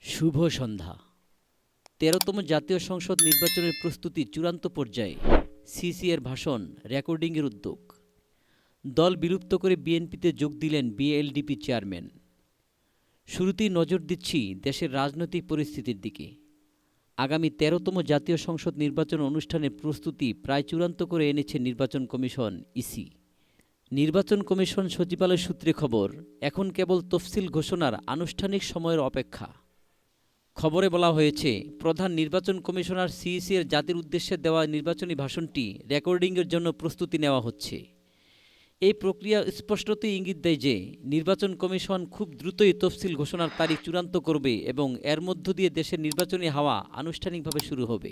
শুভ সন্ধ্যা। ১৩তম জাতীয় সংসদ নির্বাচনের প্রস্তুতি চূড়ান্ত পর্যায়ে। সিসি এর ভাষণ, রেকর্ডিংয়ের উদ্যোগ। দল বিলুপ্ত করে বিএনপিতে যোগ দিলেন বিএলডিপি চেয়ারম্যান। শুরুতেই নজর দিচ্ছি দেশের রাজনৈতিক পরিস্থিতির দিকে। আগামী ১৩তম জাতীয় সংসদ নির্বাচন অনুষ্ঠানের প্রস্তুতি প্রায় চূড়ান্ত করে এনেছে নির্বাচন কমিশন ইসি। নির্বাচন কমিশন সচিবালয় সূত্রে খবর, এখন কেবল তফসিল ঘোষণার আনুষ্ঠানিক সময়ের অপেক্ষা। খবরে বলা হয়েছে, প্রধান নির্বাচন কমিশনার সিইসি এর জাতির উদ্দেশ্যে দেওয়া নির্বাচনী ভাষণটি রেকর্ডিংয়ের জন্য প্রস্তুতি নেওয়া হচ্ছে। এই প্রক্রিয়া স্পষ্টতই ইঙ্গিত দেয় যে নির্বাচন কমিশন খুব দ্রুতই তফসিল ঘোষণার তারিখ চূড়ান্ত করবে এবং এর মধ্য দিয়ে দেশের নির্বাচনী হাওয়া আনুষ্ঠানিকভাবে শুরু হবে।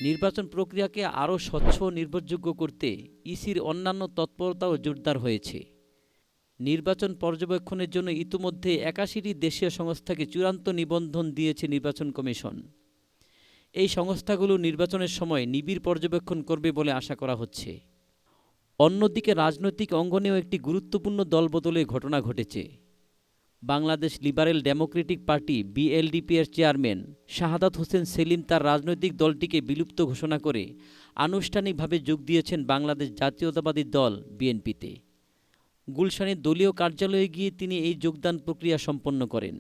নির্বাচন প্রক্রিয়াকে আরও স্বচ্ছ ও নির্ভরযোগ্য করতে ইসির অন্যান্য তৎপরতাও জোরদার হয়েছে। নির্বাচন পর্যবেক্ষণের জন্য ইতিমধ্যে ৮১টি দেশীয় সংস্থাকে চূড়ান্ত নিবন্ধন দিয়েছে নির্বাচন কমিশন। এই সংস্থাগুলো নির্বাচনের সময় নিবিড় পর্যবেক্ষণ করবে বলে আশা করা হচ্ছে। অন্যদিকে রাজনৈতিক অঙ্গনেও একটি গুরুত্বপূর্ণ দলবদলের ঘটনা ঘটেছে। বাংলাদেশ লিবারেল ডেমোক্রেটিক পার্টি বিএলডিপি এর চেয়ারম্যান শাহাদাত হোসেন সেলিম তার রাজনৈতিক দলটিকে বিলুপ্ত ঘোষণা করে আনুষ্ঠানিকভাবে যোগ দিয়েছেন বাংলাদেশ জাতীয়তাবাদী দল বিএনপিতে। গুলশানের দলীয় কার্যালয়ে গিয়ে তিনি এই যোগদান প্রক্রিয়া সম্পন্ন করেন।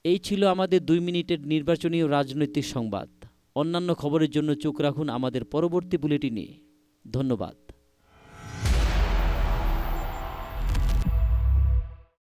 এই ছিল আমাদের ২ মিনিটের নির্বাচনী ও রাজনৈতিক সংবাদ। অন্যান্য খবরের জন্য চোখ রাখুন আমাদের পরবর্তী বুলেটিনে। ধন্যবাদ।